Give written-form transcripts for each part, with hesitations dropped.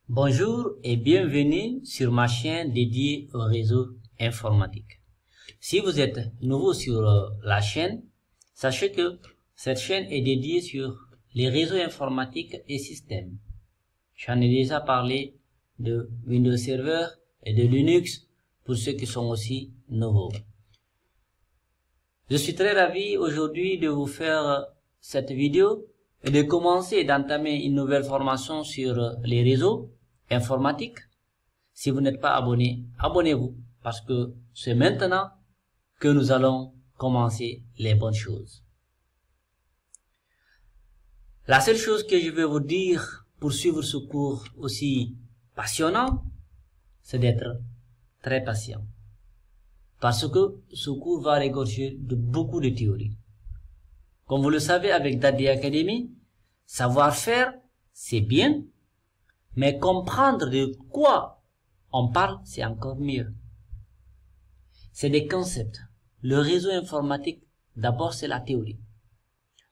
Bonjour et bienvenue sur ma chaîne dédiée au réseau informatique. Si vous êtes nouveau sur la chaîne, sachez que cette chaîne est dédiée sur les réseaux informatiques et systèmes. J'en ai déjà parlé de Windows Server et de Linux pour ceux qui sont aussi nouveaux. Je suis très ravi aujourd'hui de vous faire cette vidéo et de commencer d'entamer une nouvelle formation sur les réseaux informatiques. Si vous n'êtes pas abonné, abonnez-vous parce que c'est maintenant que nous allons commencer les bonnes choses. La seule chose que je vais vous dire pour suivre ce cours aussi passionnant, c'est d'être très patient. Parce que ce cours va regorger de beaucoup de théories. Comme vous le savez avec Daddy Academy, savoir faire, c'est bien, mais comprendre de quoi on parle, c'est encore mieux. C'est des concepts. Le réseau informatique, d'abord, c'est la théorie.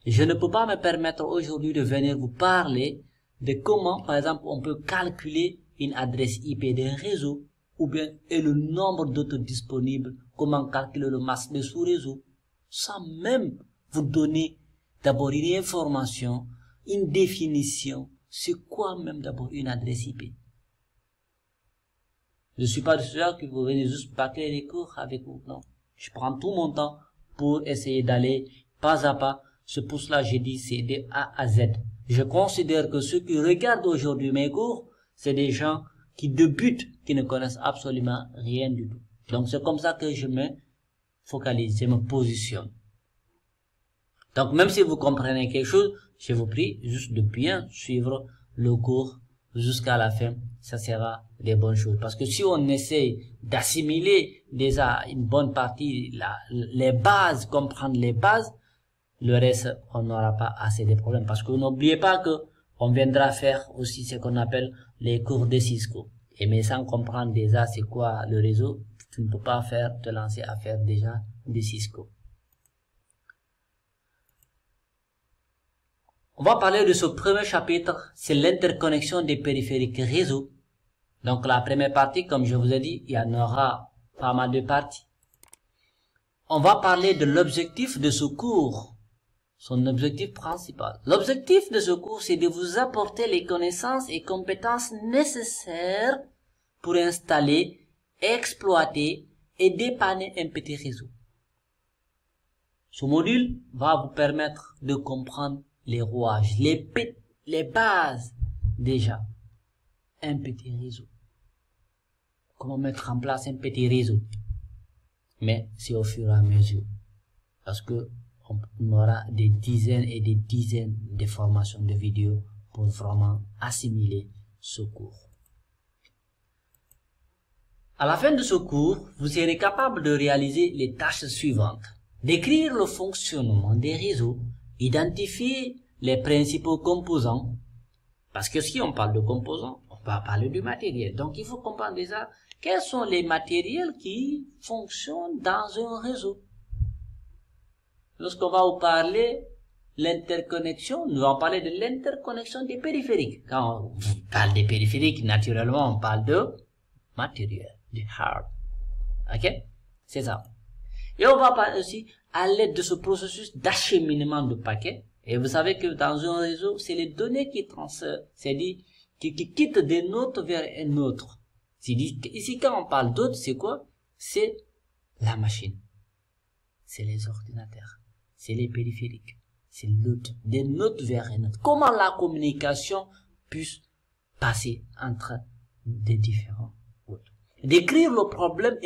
Je ne peux pas me permettre aujourd'hui de venir vous parler de comment, par exemple, on peut calculer une adresse IP d'un réseau ou bien et le nombre d'autres disponibles, comment calculer le masque de sous-réseau, sans même vous donner d'abord une information, une définition, c'est quoi même d'abord une adresse IP. Je ne suis pas de ceux qui vous venez juste bâcler les cours avec vous, non. Je prends tout mon temps pour essayer d'aller pas à pas. C'est pour cela que j'ai dit c'est de A à Z. Je considère que ceux qui regardent aujourd'hui mes cours, c'est des gens qui débutent, qui ne connaissent absolument rien du tout. Donc c'est comme ça que je me focalise, je me positionne. Donc même si vous comprenez quelque chose, je vous prie juste de bien suivre le cours jusqu'à la fin, ça sera des bonnes choses. Parce que si on essaie d'assimiler déjà une bonne partie, les bases, comprendre les bases, le reste, on n'aura pas assez de problèmes. Parce que n'oubliez pas que on viendra faire aussi ce qu'on appelle les cours de Cisco. Et mais sans comprendre déjà c'est quoi le réseau, tu ne peux pas te lancer à faire déjà de Cisco. On va parler de ce premier chapitre, c'est l'interconnexion des périphériques réseau. Donc la première partie, comme je vous ai dit, il y en aura pas mal de parties. On va parler de l'objectif de ce cours. Son objectif principal. L'objectif de ce cours, c'est de vous apporter les connaissances et compétences nécessaires pour installer, exploiter et dépanner un petit réseau. Ce module va vous permettre de comprendre les rouages, les bases déjà. Un petit réseau. Comment mettre en place un petit réseau. Mais c'est au fur et à mesure. Parce que on aura des dizaines et des dizaines de formations de vidéos pour vraiment assimiler ce cours. À la fin de ce cours, vous serez capable de réaliser les tâches suivantes. Décrire le fonctionnement des réseaux, identifier les principaux composants, parce que si on parle de composants, on va parler du matériel. Donc il faut comprendre déjà quels sont les matériels qui fonctionnent dans un réseau. Lorsqu'on va vous parler l'interconnexion, nous allons parler de l'interconnexion des périphériques. Quand on parle des périphériques, naturellement, on parle de matériel, du hard. Ok? C'est ça. Et on va parler aussi à l'aide de ce processus d'acheminement de paquets. Et vous savez que dans un réseau, c'est les données qui transfèrent, c'est-à-dire qui quittent d'un autre vers un autre. Ici, quand on parle d'autre, c'est quoi? C'est la machine. C'est les ordinateurs. C'est les périphériques. C'est l'autre, d'un autre vers un autre. Comment la communication puisse passer entre des différents autres. Décrire le problème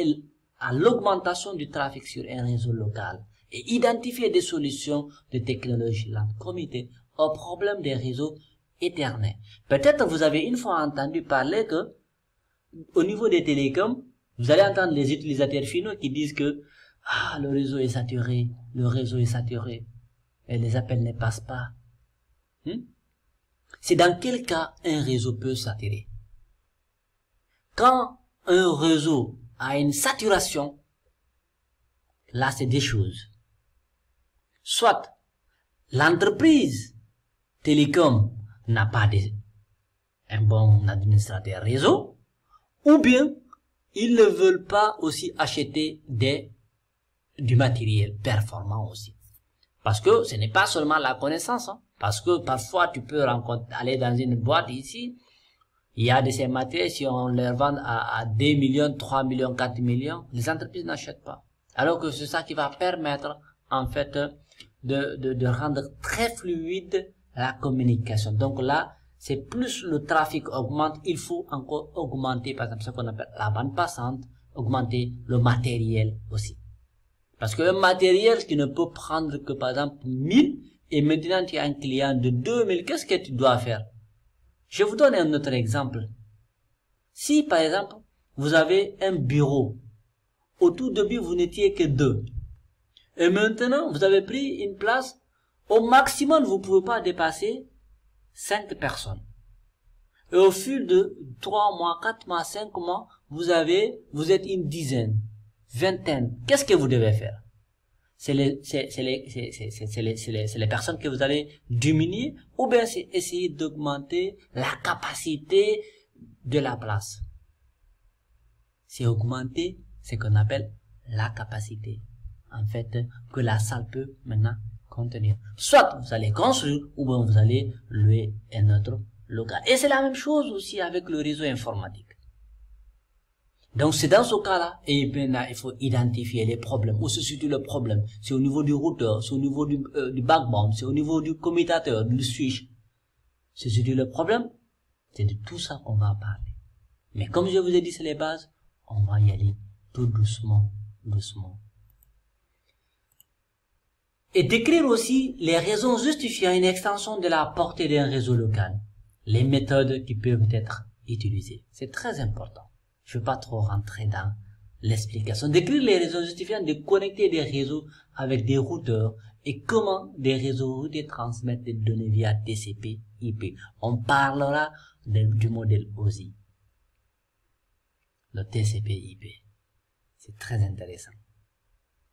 à l'augmentation du trafic sur un réseau local et identifier des solutions de technologie LAN comité au problème des réseaux éternels. Peut-être vous avez une fois entendu parler que au niveau des télécoms, vous allez entendre les utilisateurs finaux qui disent que le réseau est saturé, et les appels ne passent pas. C'est dans quel cas un réseau peut saturer? Quand un réseau a une saturation, là c'est des choses. Soit l'entreprise télécom n'a pas un bon administrateur réseau, ou bien ils ne veulent pas aussi acheter du matériel performant aussi. Parce que ce n'est pas seulement la connaissance, hein. Parce que parfois tu peux aller dans une boîte ici, il y a de ces matériels, si on les vend à 2 millions, 3 millions, 4 millions, les entreprises n'achètent pas. Alors que c'est ça qui va permettre, en fait, de rendre très fluide la communication. Donc là, c'est plus le trafic augmente, il faut encore augmenter, par exemple, ce qu'on appelle la bande passante, augmenter le matériel aussi. Parce que un matériel qui ne peut prendre que, par exemple, 1000, et maintenant tu as un client de 2000, qu'est-ce que tu dois faire? Je vous donne un autre exemple. Si, par exemple, vous avez un bureau, au tout début, vous n'étiez que 2. Et maintenant, vous avez pris une place, au maximum, vous ne pouvez pas dépasser 5 personnes. Et au fil de 3 mois, 4 mois, 5 mois, vous êtes une dizaine, vingtaine. Qu'est-ce que vous devez faire? C'est les personnes que vous allez diminuer, ou bien c'est essayer d'augmenter la capacité de la place. C'est augmenter ce qu'on appelle la capacité, en fait, que la salle peut maintenant contenir. Soit vous allez construire, ou bien vous allez louer un autre local. Et c'est la même chose aussi avec le réseau informatique. Donc c'est dans ce cas-là, et maintenant il faut identifier les problèmes. Où se situe le problème? C'est au niveau du routeur, c'est au niveau du backbone, c'est au niveau du commutateur, du switch. Se situe le problème? C'est de tout ça qu'on va parler. Mais comme je vous ai dit, c'est les bases, on va y aller tout doucement, doucement. Et décrire aussi les raisons justifiant une extension de la portée d'un réseau local. Les méthodes qui peuvent être utilisées. C'est très important. Je ne vais pas trop rentrer dans l'explication. Décrire les raisons justifiant de connecter des réseaux avec des routeurs et comment des réseaux routés transmettent des données via TCP/IP. On parlera du modèle OSI. Le TCP/IP. C'est très intéressant.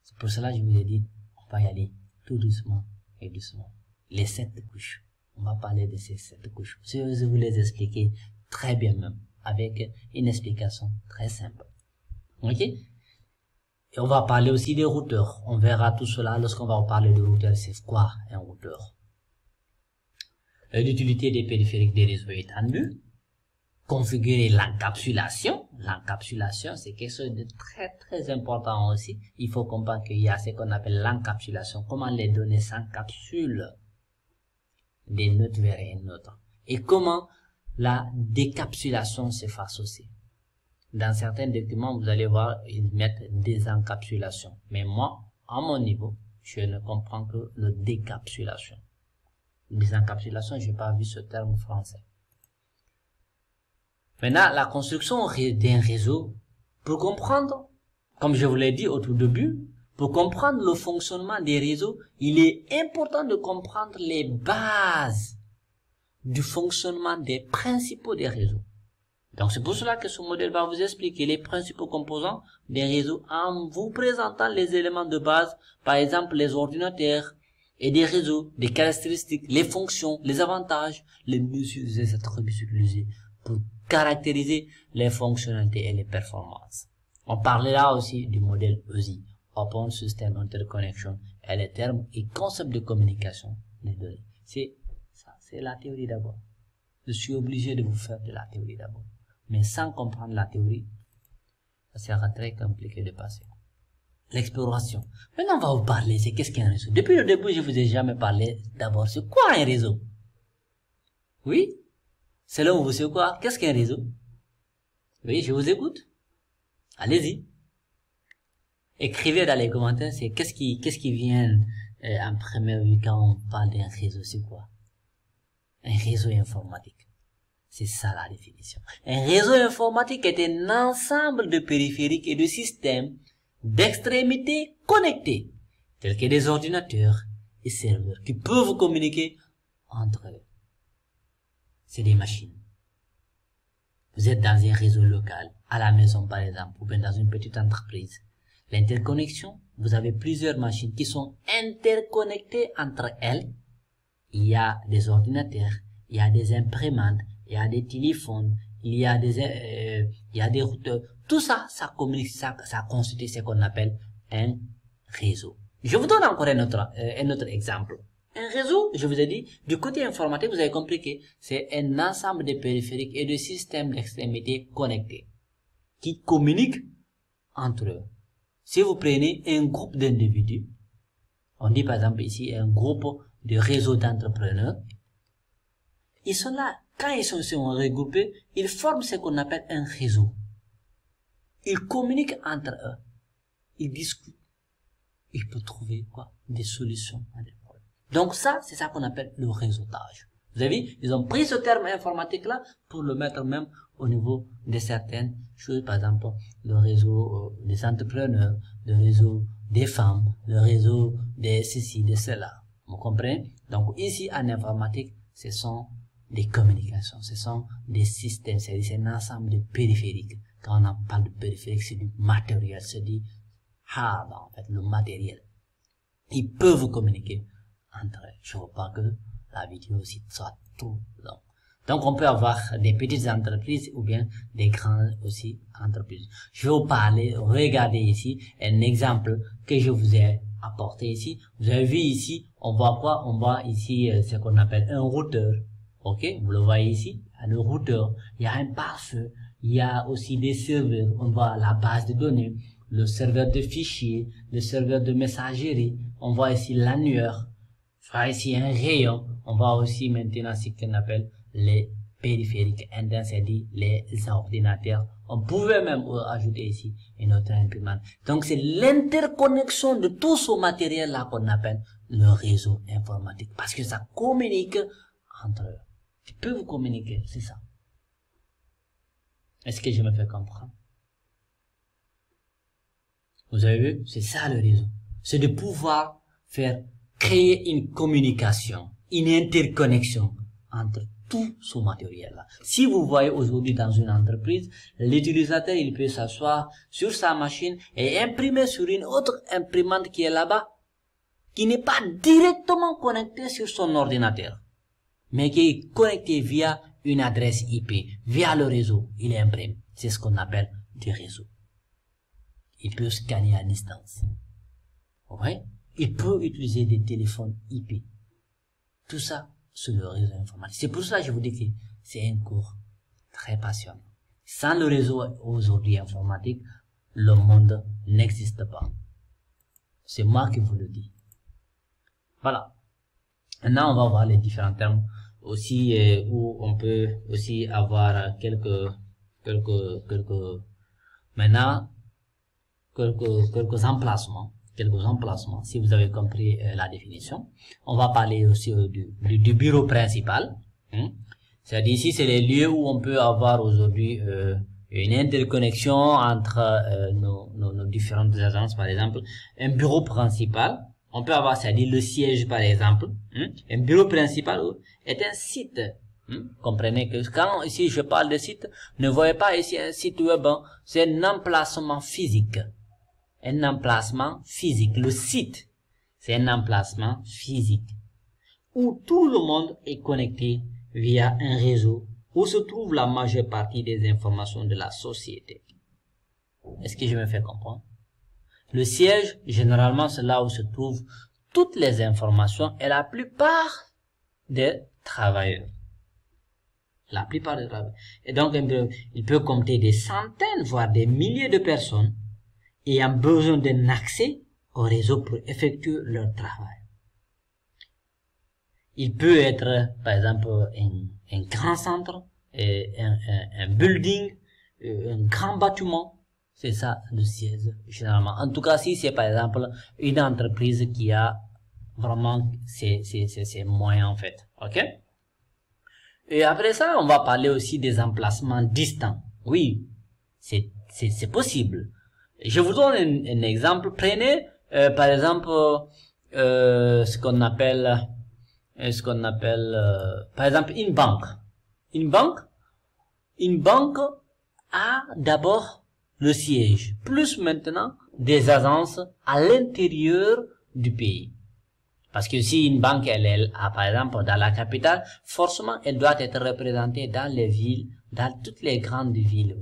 C'est pour cela que je vous ai dit, on va y aller tout doucement et doucement. Les 7 couches. On va parler de ces 7 couches. Je vais vous les expliquer très bien même, avec une explication très simple. Ok? Et on va parler aussi des routeurs. On verra tout cela lorsqu'on va parler de routeurs. C'est quoi un routeur? L'utilité des périphériques des réseaux étendus. Configurer l'encapsulation. L'encapsulation, c'est quelque chose de très très important aussi. Il faut comprendre qu'il y a ce qu'on appelle l'encapsulation. Comment les données s'encapsulent des notes vers une autre. Et comment la décapsulation se fasse aussi. Dans certains documents, vous allez voir, ils mettent désencapsulation. Mais moi, à mon niveau, je ne comprends que le décapsulation. Désencapsulation, je n'ai pas vu ce terme français. Maintenant, la construction d'un réseau, pour comprendre, comme je vous l'ai dit au tout début, pour comprendre le fonctionnement des réseaux, il est important de comprendre les bases du fonctionnement des principaux des réseaux. Donc c'est pour cela que ce modèle va vous expliquer les principaux composants des réseaux en vous présentant les éléments de base, par exemple les ordinateurs et des réseaux, des caractéristiques, les fonctions, les avantages, les mesures et les attributs utilisés pour caractériser les fonctionnalités et les performances. On parlera aussi du modèle OSI, Open System Interconnection, et les termes et concepts de communication des données. C'est la théorie d'abord. Je suis obligé de vous faire de la théorie d'abord. Mais sans comprendre la théorie, ça sera très compliqué de passer. L'exploration. Maintenant, on va vous parler, c'est qu'est-ce qu'un réseau. Depuis le début, je vous ai jamais parlé d'abord, c'est quoi un réseau? Oui? Selon vous, c'est quoi? Qu'est-ce qu'un réseau? Oui, je vous écoute. Allez-y. Écrivez dans les commentaires, c'est qu'est-ce qui vient en premier lieu quand on parle d'un réseau, c'est quoi? Un réseau informatique. C'est ça la définition. Un réseau informatique est un ensemble de périphériques et de systèmes d'extrémités connectés, tels que des ordinateurs et serveurs qui peuvent communiquer entre eux. C'est des machines. Vous êtes dans un réseau local, à la maison par exemple, ou bien dans une petite entreprise. L'interconnexion, vous avez plusieurs machines qui sont interconnectées entre elles. Il y a des ordinateurs, il y a des imprimantes, il y a des téléphones, il y a des routeurs. Tout ça, ça communique, ça constitue ce qu'on appelle un réseau. Je vous donne encore un autre exemple. Un réseau, je vous ai dit, du côté informatique, vous avez compris que c'est un ensemble de périphériques et de systèmes d'extrémité connectés qui communiquent entre eux. Si vous prenez un groupe d'individus, on dit par exemple ici un groupe de réseaux d'entrepreneurs, ils sont là, quand ils sont regroupés, ils forment ce qu'on appelle un réseau. Ils communiquent entre eux, ils discutent, ils peuvent trouver quoi? Des solutions à des problèmes. Donc ça, c'est ça qu'on appelle le réseautage. Vous avez vu, ils ont pris ce terme informatique-là pour le mettre même au niveau de certaines choses, par exemple le réseau des entrepreneurs, le réseau des femmes, le réseau de ceci, de cela. Vous comprenez? Donc ici en informatique, ce sont des communications, ce sont des systèmes, c'est un ensemble de périphériques. Quand on en parle de périphérique, c'est du matériel, c'est du hard, en fait, le matériel. Ils peuvent communiquer entre eux. Je ne veux pas que la vidéo aussi soit tout long. Donc, on peut avoir des petites entreprises ou bien des grandes aussi entreprises. Je vais vous parler, regardez ici, un exemple que je vous ai apporté ici. Vous avez vu ici, on voit quoi? On voit ici ce qu'on appelle un routeur. Ok? Vous le voyez ici, le routeur. Il y a un pare-feu. Il y a aussi des serveurs. On voit la base de données, le serveur de fichiers, le serveur de messagerie. On voit ici l'annuaire. On voit ici un rayon. On voit aussi maintenant ce qu'on appelle les périphériques internes, c'est-à-dire les ordinateurs. On pouvait même ajouter ici une autre imprimante. Donc c'est l'interconnexion de tout ce matériel-là qu'on appelle le réseau informatique. Parce que ça communique entre eux. Ils peuvent communiquer, c'est ça. Est-ce que je me fais comprendre? Vous avez vu? C'est ça le réseau. C'est de pouvoir créer une communication, une interconnexion entre tout ce matériel-là. Si vous voyez aujourd'hui dans une entreprise, l'utilisateur, il peut s'asseoir sur sa machine et imprimer sur une autre imprimante qui est là-bas, qui n'est pas directement connectée sur son ordinateur, mais qui est connectée via une adresse IP, via le réseau, il imprime. C'est ce qu'on appelle des réseaux. Il peut scanner à distance. Vous voyez? Il peut utiliser des téléphones IP. Tout ça sur le réseau informatique. C'est pour ça que je vous dis que c'est un cours très passionnant. Sans le réseau aujourd'hui informatique, le monde n'existe pas. C'est moi qui vous le dis. Voilà. Maintenant, on va voir les différents termes aussi où on peut aussi avoir quelques emplacements, si vous avez compris la définition. On va parler aussi du bureau principal. C'est-à-dire ici, c'est les lieux où on peut avoir aujourd'hui une interconnexion entre nos différentes agences. Par exemple, un bureau principal, on peut avoir, c'est-à-dire le siège par exemple. Un bureau principal est un site. Comprenez que quand ici je parle de site, ne voyez pas ici un site web, c'est un emplacement physique. Un emplacement physique. Le site, c'est un emplacement physique où tout le monde est connecté via un réseau où se trouve la majeure partie des informations de la société. Est-ce que je me fais comprendre? Le siège, généralement, c'est là où se trouvent toutes les informations et la plupart des travailleurs. La plupart des travailleurs. Et donc, il peut compter des centaines, voire des milliers de personnes ayant besoin d'un accès au réseau pour effectuer leur travail. Il peut être, par exemple, un grand centre, un building, un grand bâtiment. C'est ça le siège, généralement. En tout cas, si c'est par exemple une entreprise qui a vraiment ces moyens, en fait. OK? Et après ça, on va parler aussi des emplacements distants. Oui, c'est possible. Je vous donne un exemple. Prenez, par exemple, ce qu'on appelle, par exemple, une banque. Une banque a d'abord le siège, plus maintenant des agences à l'intérieur du pays. Parce que si une banque, elle est, par exemple, dans la capitale, forcément, elle doit être représentée dans les villes, dans toutes les grandes villes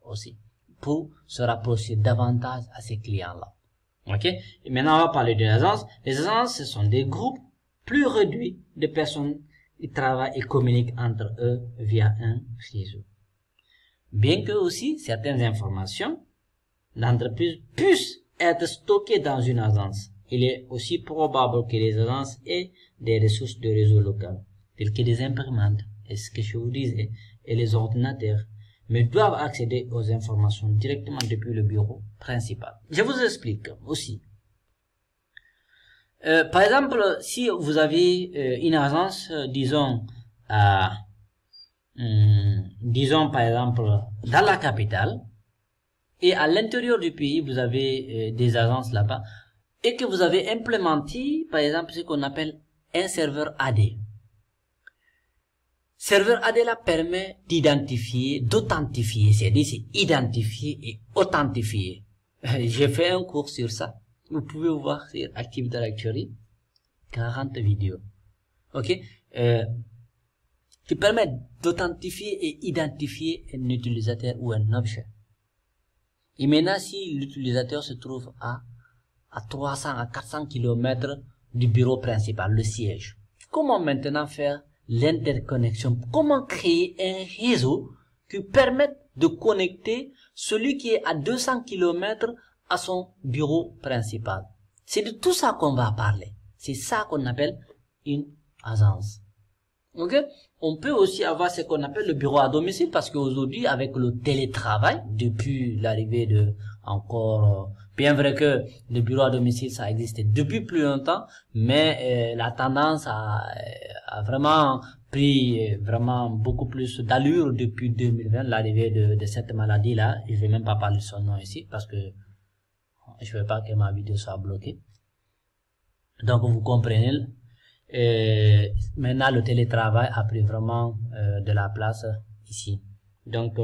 aussi, pour se rapprocher davantage à ces clients-là. Ok? Et maintenant, on va parler des agences. Les agences, ce sont des groupes plus réduits de personnes qui travaillent et communiquent entre eux via un réseau. Bien que aussi, certaines informations d'entreprise puissent être stockées dans une agence, il est aussi probable que les agences aient des ressources de réseau local, telles que des imprimantes, et ce que je vous disais, et les ordinateurs, mais doivent accéder aux informations directement depuis le bureau principal. Je vous explique aussi. Par exemple, si vous avez une agence, disons par exemple dans la capitale, et à l'intérieur du pays, vous avez des agences là-bas, et que vous avez implémenté, par exemple, ce qu'on appelle un serveur AD. Serveur AD là permet d'identifier, d'authentifier, c'est-à-dire c'est identifier et authentifier. J'ai fait un cours sur ça. Vous pouvez voir sur Active Directory, 40 vidéos. Ok, qui permet d'authentifier et identifier un utilisateur ou un objet. Et maintenant, si l'utilisateur se trouve à 300 à 400 km du bureau principal, le siège, comment maintenant faire l'interconnexion? Comment créer un réseau qui permette de connecter celui qui est à 200 km à son bureau principal? C'est de tout ça qu'on va parler. C'est ça qu'on appelle une agence. Ok? On peut aussi avoir ce qu'on appelle le bureau à domicile, parce qu'aujourd'hui, avec le télétravail, depuis l'arrivée de bien vrai que le bureau à domicile, ça existait depuis plus longtemps, mais la tendance a vraiment pris vraiment beaucoup plus d'allure depuis 2020, l'arrivée de cette maladie-là. Je vais même pas parler de son nom ici, parce que je veux pas que ma vidéo soit bloquée. Donc, vous comprenez. Maintenant, le télétravail a pris vraiment de la place ici. Donc,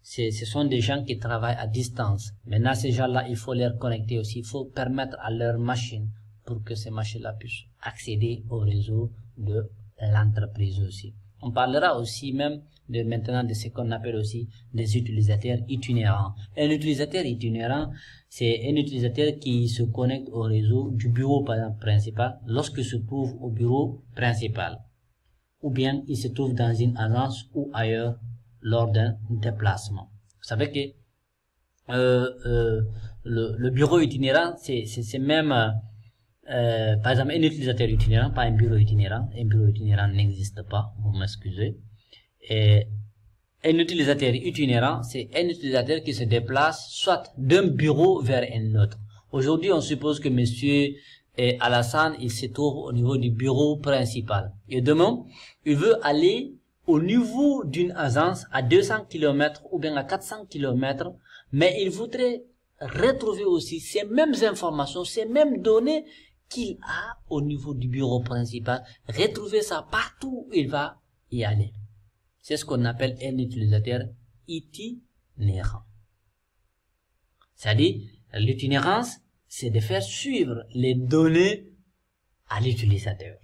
ce sont des gens qui travaillent à distance. Maintenant, ces gens-là, il faut les connecter aussi. Il faut permettre à leurs machines pour que ces machines-là puissent accéder au réseau de l'entreprise aussi. On parlera aussi même maintenant de ce qu'on appelle aussi des utilisateurs itinérants. Un utilisateur itinérant, c'est un utilisateur qui se connecte au réseau du bureau par exemple, principal lorsqu'il se trouve au bureau principal. Ou bien il se trouve dans une agence ou ailleurs lors d'un déplacement. Vous savez que le bureau itinérant, c'est même par exemple un utilisateur itinérant, pas un bureau itinérant. Un bureau itinérant n'existe pas, vous m'excusez. Et un utilisateur itinérant, c'est un utilisateur qui se déplace soit d'un bureau vers un autre. Aujourd'hui, on suppose que monsieur Alassane, il se trouve au niveau du bureau principal. Et demain, il veut aller au niveau d'une agence à 200 km ou bien à 400 km, mais il voudrait retrouver aussi ces mêmes informations, ces mêmes données qu'il a au niveau du bureau principal, retrouver ça partout où il va y aller. C'est ce qu'on appelle un utilisateur itinérant. C'est-à-dire, l'itinérance, c'est de faire suivre les données à l'utilisateur.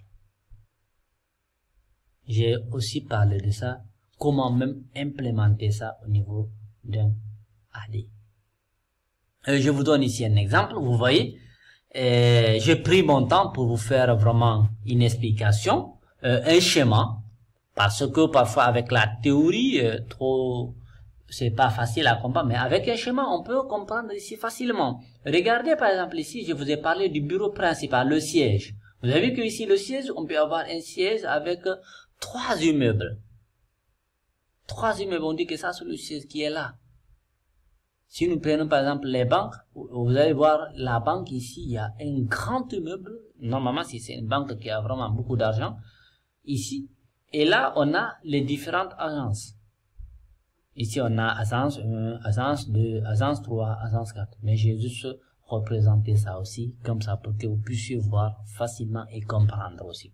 J'ai aussi parlé de ça, comment même implémenter ça au niveau d'un AD. Je vous donne ici un exemple, vous voyez, j'ai pris mon temps pour vous faire vraiment une explication, un schéma, parce que parfois avec la théorie, c'est pas facile à comprendre, mais avec un schéma, on peut comprendre ici facilement. Regardez par exemple ici, je vous ai parlé du bureau principal, le siège. Vous avez vu que ici, le siège, on peut avoir un siège avec 3 immeubles. 3 immeubles, on dit que ça c'est le siège qui est là. Si nous prenons par exemple les banques, vous allez voir la banque ici, il y a un grand immeuble. Normalement, si c'est une banque qui a vraiment beaucoup d'argent, ici. Et là, on a les différentes agences. Ici, on a agence 1, agence 2, agence 3, agence 4. Mais j'ai juste représenté ça aussi, comme ça, pour que vous puissiez voir facilement et comprendre aussi.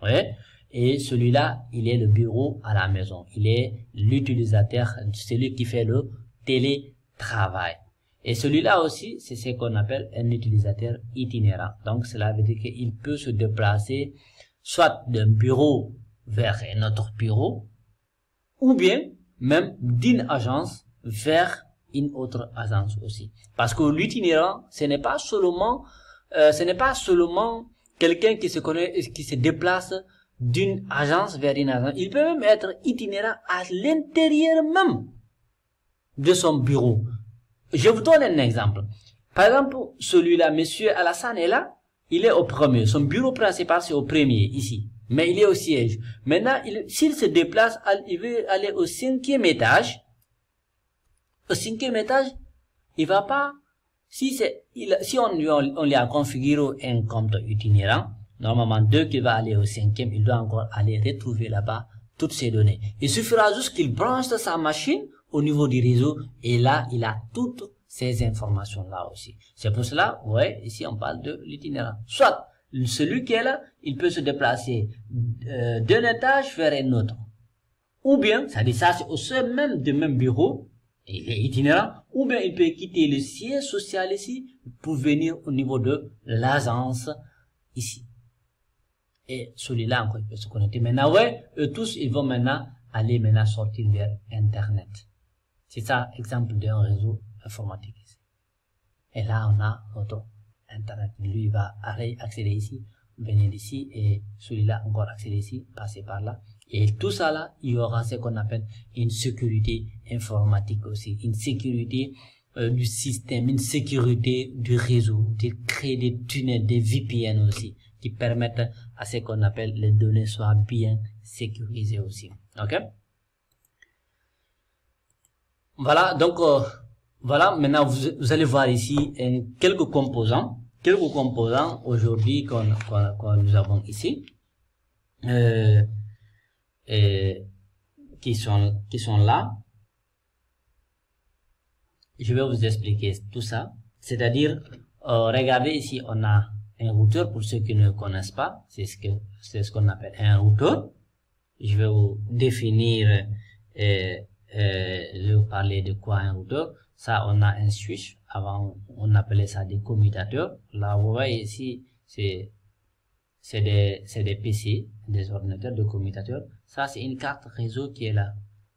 Vous voyez? Et celui-là, il est le bureau à la maison. Il est l'utilisateur, celui qui fait le télétravail. Et celui-là aussi, c'est ce qu'on appelle un utilisateur itinérant. Donc, cela veut dire qu'il peut se déplacer soit d'un bureau vers un autre bureau, ou bien même d'une agence vers une autre agence aussi. Parce que l'itinérant, ce n'est pas seulement quelqu'un qui se déplace d'une agence vers une agence. Il peut même être itinérant à l'intérieur même de son bureau. Je vous donne un exemple. Par exemple, celui-là, monsieur Alassane est là, il est au premier. Son bureau principal, c'est au premier, ici. Mais il est au siège. Maintenant, s'il se déplace, il veut aller au 5e étage. Au 5e étage, il va pas, si on lui a configuré un compte itinérant, normalement, dès qu'il va aller au 5e, il doit encore aller retrouver là-bas toutes ces données. Il suffira juste qu'il branche sa machine au niveau du réseau et là, il a toutes ces informations-là aussi. C'est pour cela, ouais, ici on parle de l'itinérant. Soit, celui qui est là, il peut se déplacer d'un étage vers un autre. Ou bien, ça dit ça, c'est au sein même du même bureau, il est itinérant, ou bien il peut quitter le siège social ici pour venir au niveau de l'agence ici. Et celui-là encore, il peut se connecter. Maintenant, ouais, eux tous, ils vont maintenant aller sortir vers Internet. C'est ça, exemple d'un réseau informatique ici. Et là, on a notre Internet. Lui, il va accéder ici, venir d'ici, et celui-là encore accéder ici, passer par là. Et tout ça là, il y aura ce qu'on appelle une sécurité informatique aussi, une sécurité du système, une sécurité du réseau, de créer des tunnels, des VPN aussi, qui permettent à ce qu'on appelle les données soient bien sécurisées aussi. Ok? Voilà, donc voilà, maintenant vous allez voir ici quelques composants aujourd'hui que nous avons ici, qui sont là. Je vais vous expliquer tout ça. C'est-à-dire, regardez ici, on a un routeur. Pour ceux qui ne connaissent pas, c'est ce qu'on appelle un routeur. Je vais vous définir, je vais vous parler de quoi un routeur. Ça, on a un switch. Avant, on appelait ça des commutateurs. Là, vous voyez ici, c'est des PC, des ordinateurs de commutateurs. Ça, c'est une carte réseau qui est là.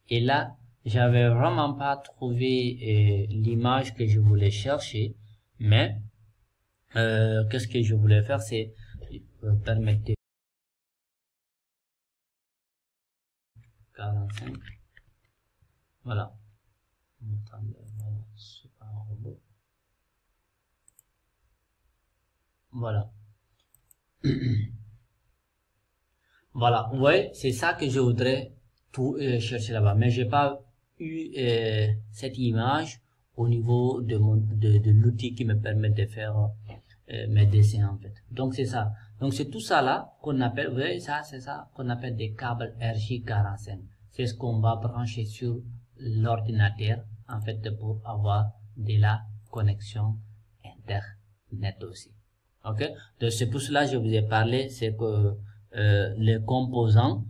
Et là, j'avais vraiment pas trouvé l'image que je voulais chercher, mais qu'est-ce que je voulais faire, c'est permettre 45. Voilà. C'est pas un robot. Voilà. Voilà. Ouais, c'est ça que je voudrais tout chercher là-bas, mais j'ai pas eu cette image au niveau de l'outil qui me permet de faire mes dessins en fait. Donc c'est ça. Donc c'est tout ça là qu'on appelle, vous voyez ça, c'est ça qu'on appelle des câbles RJ45. C'est ce qu'on va brancher sur l'ordinateur en fait pour avoir de la connexion internet aussi. Ok. Donc c'est pour cela que je vous ai parlé, c'est que les composants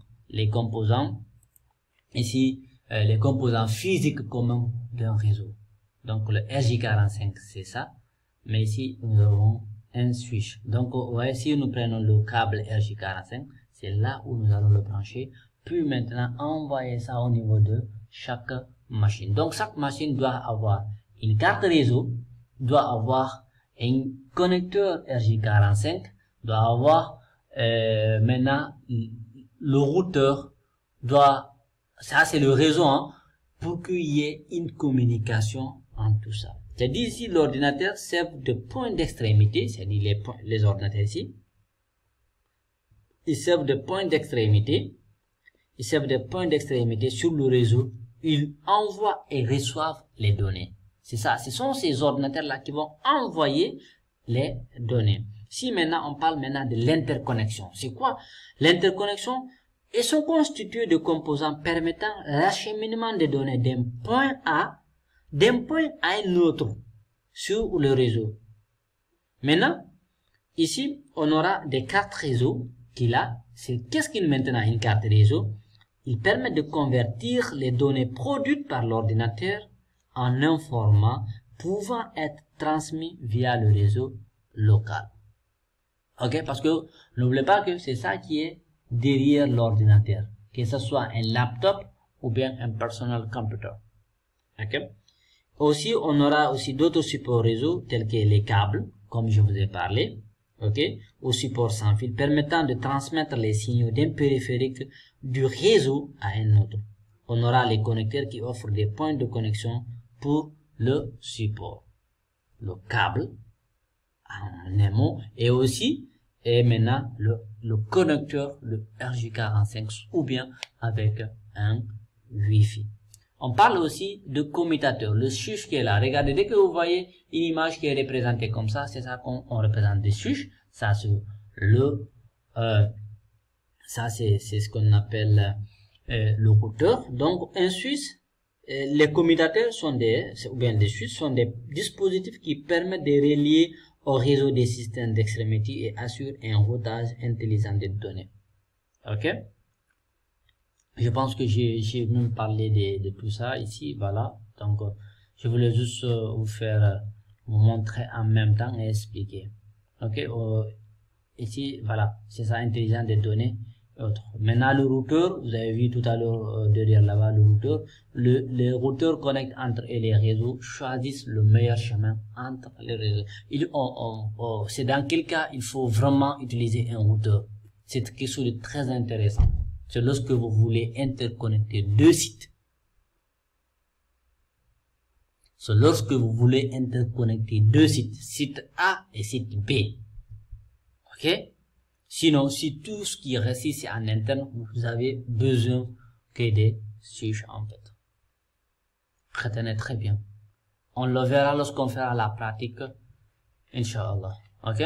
ici, les composants physiques communs d'un réseau. Donc le RJ45 c'est ça, mais ici nous avons un switch. Donc ouais, si nous prenons le câble RJ45, c'est là où nous allons le brancher, puis maintenant envoyer ça au niveau de chaque machine. Donc chaque machine doit avoir une carte réseau, doit avoir un connecteur RJ45, doit avoir maintenant le routeur doit, ça c'est le réseau, hein, pour qu'il y ait une communication en tout ça. C'est-à-dire ici l'ordinateur sert de point d'extrémité, c'est-à-dire les ordinateurs ici, ils servent de point d'extrémité, sur le réseau, ils envoient et reçoivent les données. C'est ça, ce sont ces ordinateurs là qui vont envoyer les données. Si maintenant on parle maintenant de l'interconnexion, c'est quoi l'interconnexion? Ils sont constitués de composants permettant l'acheminement des données d'un point à un autre sur le réseau. Maintenant, ici, on aura des cartes réseau qui là, c'est qu'est-ce qu'il maintenant une carte réseau? Il permet de convertir les données produites par l'ordinateur en un format pouvant être transmis via le réseau local. Ok, parce que n'oubliez pas que c'est ça qui est derrière l'ordinateur, que ce soit un laptop ou bien un personal computer. Ok. Aussi, on aura aussi d'autres supports réseau tels que les câbles, comme je vous ai parlé. Ok, au support sans fil permettant de transmettre les signaux d'un périphérique du réseau à un autre. On aura les connecteurs qui offrent des points de connexion pour le support, le câble en un mot, et aussi maintenant le connecteur, le RJ45 ou bien avec un Wi-Fi. On parle aussi de commutateur, le switch qui est là. Regardez, dès que vous voyez une image qui est représentée comme ça, c'est ça qu'on représente des switches. Ça c'est c'est ce qu'on appelle le routeur. Donc un switch, les commutateurs sont des switches sont des dispositifs qui permettent de relier au réseau des systèmes d'extrémité et assurent un routage intelligent des données. Ok. Je pense que j'ai même parlé de tout ça ici, voilà. Donc, je voulais juste vous montrer en même temps et expliquer. Ok, ici, voilà, c'est ça, intelligent des données et autres. Maintenant, le routeur, vous avez vu tout à l'heure derrière là-bas le routeur. Les routeurs connectent entre les réseaux, choisissent le meilleur chemin entre les réseaux. C'est dans quel cas il faut vraiment utiliser un routeur. C'est quelque chose de très intéressant. C'est lorsque vous voulez interconnecter deux sites. C'est lorsque vous voulez interconnecter deux sites, site A et site B. Ok? Sinon, si tout ce qui reste ici en interne, vous avez besoin que des switches en fait. Retenez très bien. On le verra lorsqu'on fera la pratique. Inch'Allah. Ok?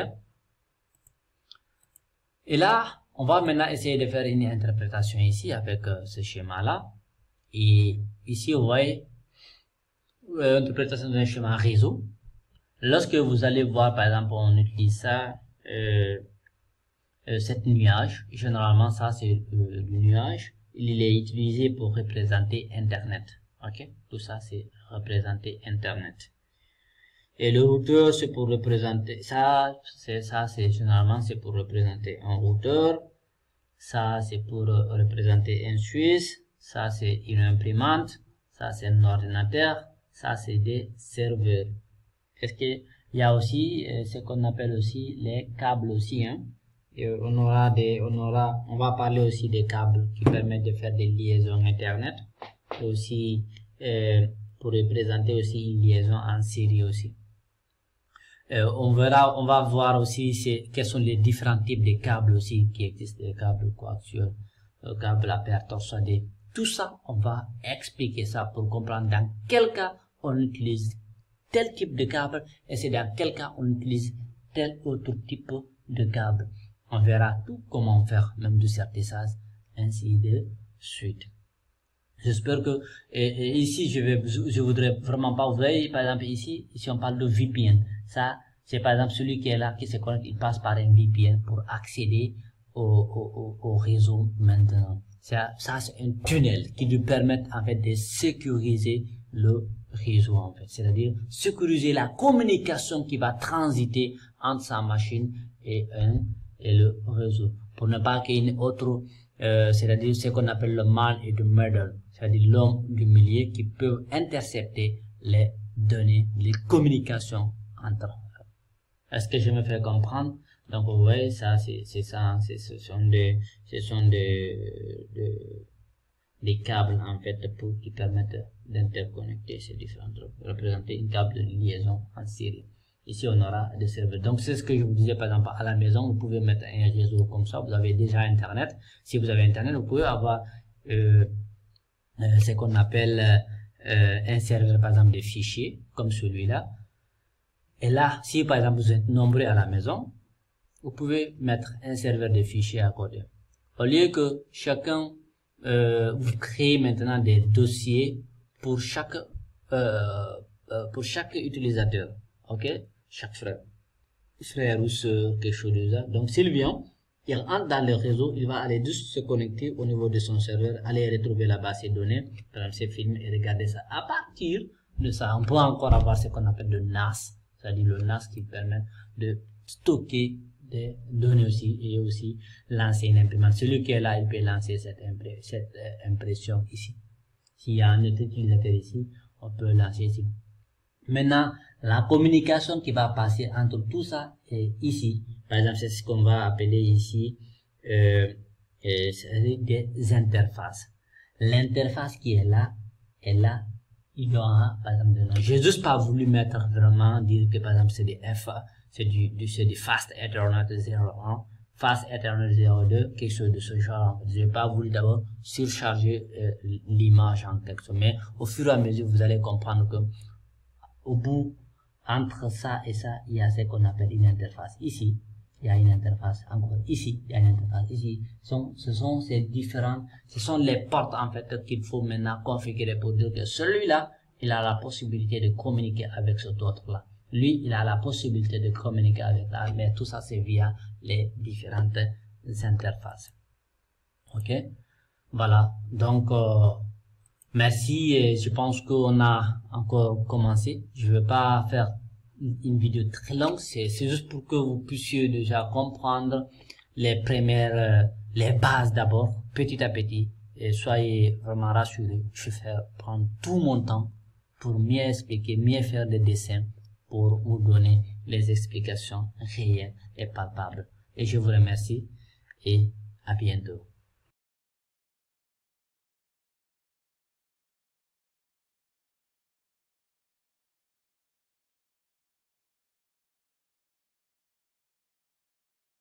Et là, on va maintenant essayer de faire une interprétation ici avec ce schéma-là. Et ici, vous voyez, interprétation d'un schéma réseau. Lorsque vous allez voir, par exemple, on utilise ça, cet nuage. Généralement, ça, c'est le nuage. Il est utilisé pour représenter Internet. Ok? Tout ça, c'est représenter Internet. Et le routeur, c'est pour représenter c'est généralement c'est pour représenter un routeur. Ça c'est pour représenter un switch. Ça c'est une imprimante. Ça c'est un ordinateur. Ça c'est des serveurs. Est-ce que il y a aussi ce qu'on appelle aussi les câbles aussi, hein? Et on va parler aussi des câbles qui permettent de faire des liaisons internet. Et aussi pour représenter aussi une liaison en série aussi. On va voir aussi quels sont les différents types de câbles aussi qui existent, les câbles coaxiaux, câbles à paire torsadés. Tout ça, on va expliquer ça pour comprendre dans quel cas on utilise tel type de câble et c'est dans quel cas on utilise tel autre type de câble. On verra tout comment faire, même du certissage, ainsi de suite. J'espère que ici je voudrais vraiment pas, vous voyez par exemple ici on parle de VPN. Ça c'est par exemple celui qui est là qui se connecte, il passe par un VPN pour accéder au réseau maintenant. Ça c'est un tunnel qui lui permet en fait de sécuriser le réseau en fait, c'est-à-dire sécuriser la communication qui va transiter entre sa machine et le réseau pour ne pas qu'il y ait une autre c'est-à-dire ce qu'on appelle le man et le middle, c'est-à-dire l'homme du milieu qui peut intercepter les données, les communications entre eux. Est-ce que je me fais comprendre? Donc vous voyez ça, c'est ça, ce sont des câbles en fait qui permettent d'interconnecter ces différentes, représenter une câble de liaison en série. Ici, on aura des serveurs. Donc, c'est ce que je vous disais, par exemple, à la maison, vous pouvez mettre un réseau comme ça. Vous avez déjà Internet. Si vous avez Internet, vous pouvez avoir ce qu'on appelle un serveur, par exemple, de fichiers, comme celui-là. Et là, si, par exemple, vous êtes nombreux à la maison, vous pouvez mettre un serveur de fichiers à côté. Au lieu que chacun, vous créez maintenant des dossiers pour chaque utilisateur. Ok? Chaque frère ou sœur, quelque chose de ça. Donc s'il vient, il entre dans le réseau, il va aller juste se connecter au niveau de son serveur, aller retrouver là-bas ses données, par exemple ses films et regarder ça à partir de ça. On peut encore avoir ce qu'on appelle le NAS, c'est-à-dire le NAS qui permet de stocker des données aussi et aussi lancer une imprimante. Celui qui est là, il peut lancer cette impression ici. S'il y a un autre utilisateur ici, on peut lancer ici. Maintenant, la communication qui va passer entre tout ça et ici, par exemple, c'est ce qu'on va appeler ici des interfaces. L'interface qui est là, il y aura, par exemple, des noms. J'ai juste pas voulu mettre vraiment, dire que par exemple c'est des F, c'est du Fast Ethernet 01, Fast Ethernet 02, quelque chose de ce genre. J'ai pas voulu d'abord surcharger l'image en texte, mais au fur et à mesure, vous allez comprendre que au bout, entre ça et ça, il y a ce qu'on appelle une interface. Ici, il y a une interface. Encore ici, il y a une interface. Ici, ce sont ces différentes, ce sont les portes en fait qu'il faut maintenant configurer pour dire que celui-là, il a la possibilité de communiquer avec cet autre-là. Lui, il a la possibilité de communiquer avec là, mais tout ça c'est via les différentes interfaces. Ok? Voilà. Donc, merci, et je pense qu'on a encore commencé. Je ne vais pas faire une vidéo très longue, c'est juste pour que vous puissiez déjà comprendre les premières, les bases d'abord, petit à petit, et soyez vraiment rassurés. Je vais prendre tout mon temps pour mieux expliquer, mieux faire des dessins, pour vous donner les explications réelles et palpables. Et je vous remercie et à bientôt.